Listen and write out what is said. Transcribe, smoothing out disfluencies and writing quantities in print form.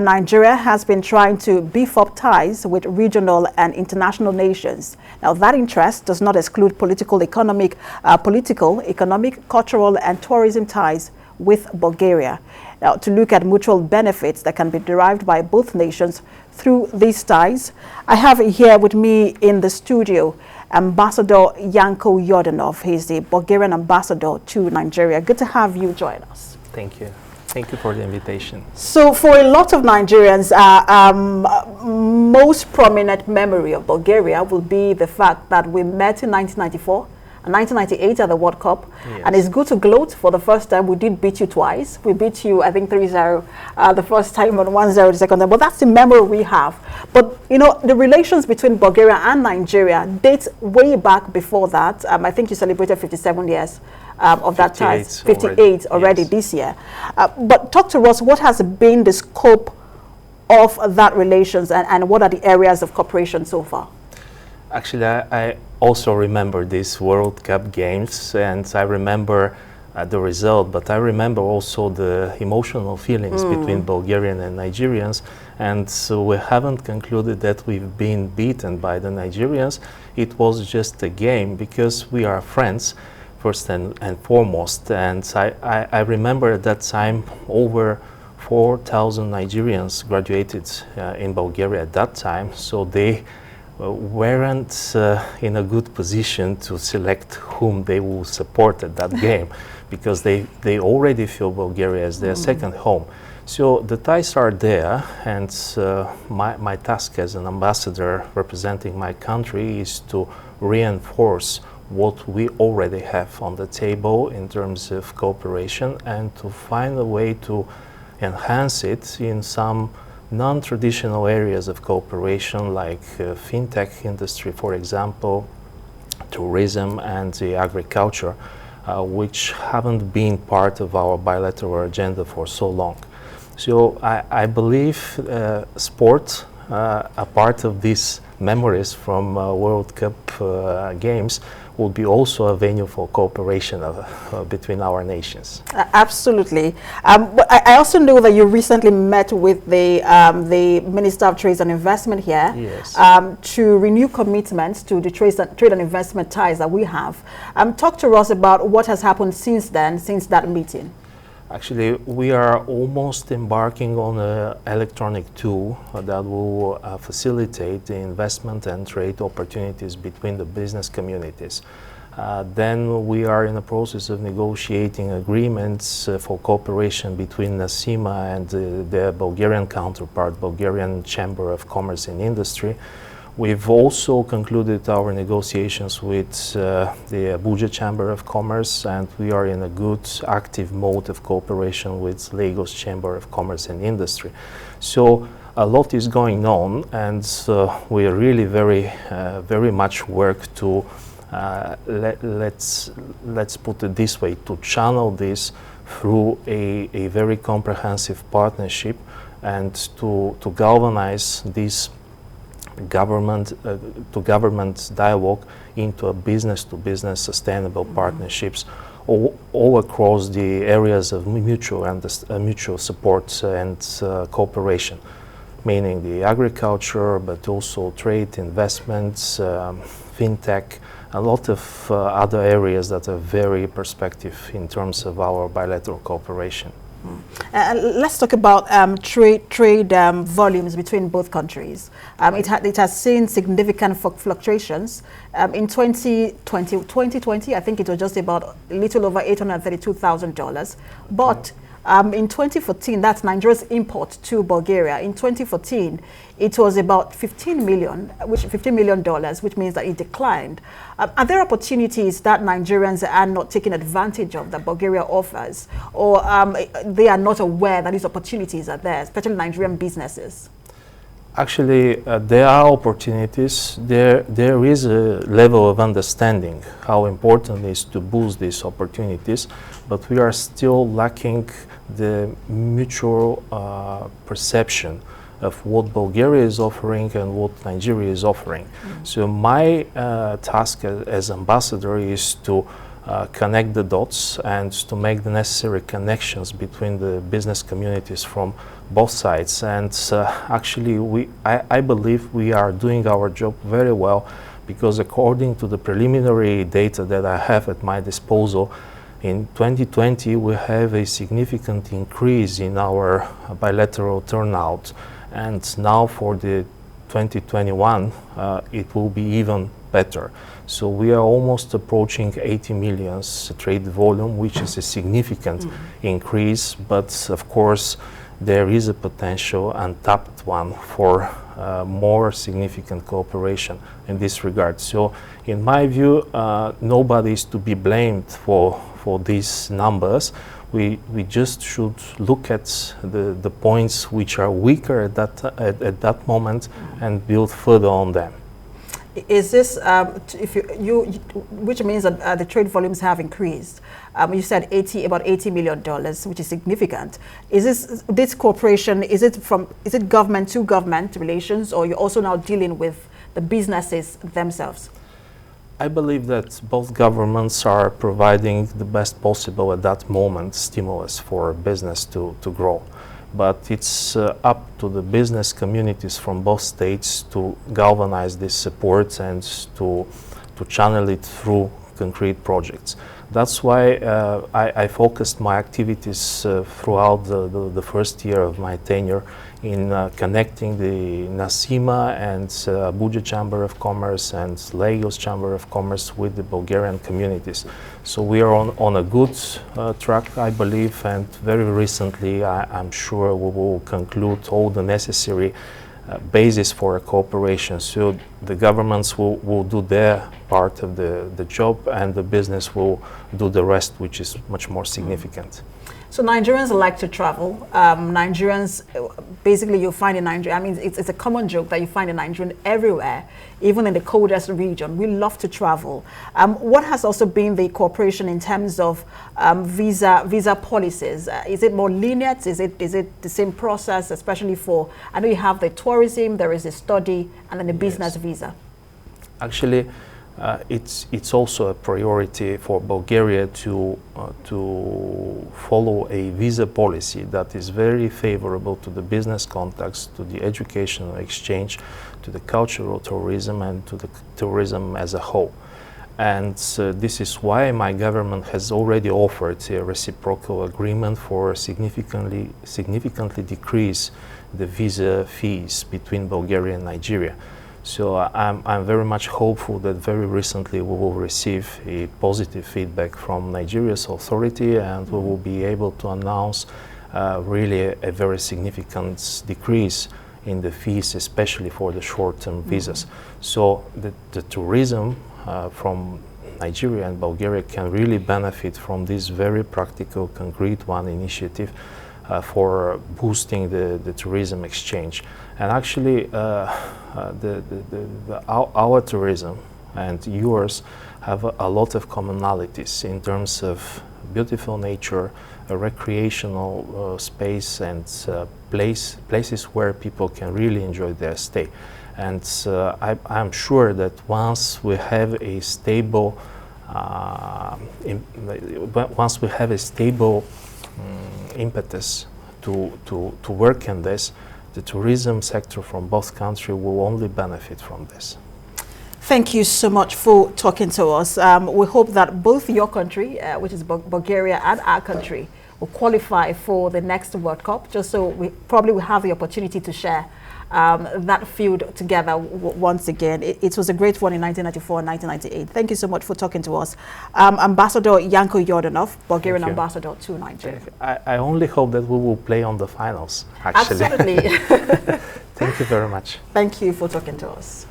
Nigeria has been trying to beef up ties with regional and international nations. Now, that interest does not exclude political, economic, cultural, and tourism ties with Bulgaria. Now, to look at mutual benefits that can be derived by both nations through these ties, I have here with me in the studio Ambassador Yanko Yordanov. He's the Bulgarian ambassador to Nigeria. Good to have you join us. Thank you. Thank you for the invitation. So for a lot of Nigerians, most prominent memory of Bulgaria will be the fact that we met in 1994 and 1998 at the World Cup. Yes. And it's good to gloat for the first time. We did beat you twice. We beat you, I think, 3-0 the first time and 1-0 the second time. But that's the memory we have. But, you know, the relations between Bulgaria and Nigeria dates way back before that. I think you celebrated 57 years. Of that time, 58 already yes. This year. But talk to us, what has been the scope of that relations and what are the areas of cooperation so far? Actually, I also remember these World Cup games and I remember the result, but I remember also the emotional feelings between Bulgarian and Nigerians, and so we haven't concluded that we've been beaten by the Nigerians. It was just a game because we are friends. First and foremost, and I remember at that time over 4,000 Nigerians graduated in Bulgaria at that time, so they weren't in a good position to select whom they will support at that game because they already feel Bulgaria as their second home. So the ties are there, and my task as an ambassador representing my country is to reinforce what we already have on the table in terms of cooperation and to find a way to enhance it in some non-traditional areas of cooperation like fintech industry, for example, tourism and the agriculture, which haven't been part of our bilateral agenda for so long. So I believe sport, a part of these memories from World Cup games, will be also a venue for cooperation between our nations. Absolutely. But I also know that you recently met with the Minister of Trade and Investment here yes. To renew commitments to the trade and investment ties that we have. Talk to us about what has happened since then, since that meeting. Actually, we are almost embarking on an electronic tool that will facilitate the investment and trade opportunities between the business communities. Then we are in the process of negotiating agreements for cooperation between NASIMA and the Bulgarian counterpart, Bulgarian Chamber of Commerce and Industry. We've also concluded our negotiations with the Abuja Chamber of Commerce, and we are in a good active mode of cooperation with Lagos Chamber of Commerce and Industry. So a lot is going on, and we are really very much work to let's put it this way, to channel this through a very comprehensive partnership and to galvanize this government dialogue into a business-to-business sustainable partnerships all across the areas of mutual support and cooperation, meaning the agriculture, but also trade, investments, fintech, a lot of other areas that are very perspective in terms of our bilateral cooperation. Let's talk about trade volumes between both countries. It has seen significant fluctuations. In 2020, I think it was just about a little over $832,000. But in 2014, that's Nigeria's import to Bulgaria. In 2014, it was about $15 million, which means that it declined. Are there opportunities that Nigerians are not taking advantage of that Bulgaria offers, or they are not aware that these opportunities are there, especially Nigerian businesses? Actually, there are opportunities. There is a level of understanding how important it is to boost these opportunities, but we are still lacking the mutual perception of what Bulgaria is offering and what Nigeria is offering. So my task as ambassador is to connect the dots and to make the necessary connections between the business communities from both sides. And actually, I believe we are doing our job very well, because according to the preliminary data that I have at my disposal, in 2020 we have a significant increase in our bilateral turnout, and now for the 2021 it will be even better. So we are almost approaching 80 million trade volume, which is a significant increase, but of course there is a potential untapped one for more significant cooperation in this regard. So in my view, nobody is to be blamed for these numbers. We just should look at the points which are weaker at that moment and build further on them. Is this, which means that the trade volumes have increased? You said about $80 million, which is significant. Is this cooperation, is it government to government relations, or you're also now dealing with the businesses themselves? I believe that both governments are providing the best possible at that moment stimulus for business to grow. But it's up to the business communities from both states to galvanize this support and to channel it through concrete projects. That's why I focused my activities throughout the first year of my tenure in connecting the NASIMA and Abuja Chamber of Commerce and Lagos Chamber of Commerce with the Bulgarian communities. So we are on a good track, I believe, and very recently I'm sure we will conclude all the necessary basis for a cooperation. So the governments will do their part of the job, and the business will do the rest, which is much more significant. So Nigerians like to travel. Nigerians, basically you find in Nigeria, I mean, it's a common joke that you find a Nigerian everywhere, even in the coldest region. We love to travel. What has also been the cooperation in terms of visa policies? Is it more lenient? Is it the same process, especially for, I know you have the tourism, there is the study, and then the business visa? Actually, it's also a priority for Bulgaria to follow a visa policy that is very favorable to the business contacts, to the educational exchange, to the cultural tourism, and to the tourism as a whole. And this is why my government has already offered a reciprocal agreement for significantly decrease the visa fees between Bulgaria and Nigeria. So I'm very much hopeful that very recently we will receive a positive feedback from Nigeria's authority, and we will be able to announce really a very significant decrease in the fees, especially for the short-term visas. So the tourism from Nigeria and Bulgaria can really benefit from this very practical, concrete initiative for boosting the tourism exchange. And actually, our tourism and yours have a lot of commonalities in terms of beautiful nature, a recreational space, and places where people can really enjoy their stay. And I'm sure that once we have a stable, impetus to work in this, the tourism sector from both countries will only benefit from this. Thank you so much for talking to us. We hope that both your country, which is Bulgaria, and our country will qualify for the next World Cup, just so we probably will have the opportunity to share that field together once again. It was a great one in 1994 and 1998. Thank you so much for talking to us. Ambassador Yanko Yordanov, Bulgarian Ambassador to Nigeria. I only hope that we will play on the finals, actually. Absolutely. Thank you very much. Thank you for talking to us.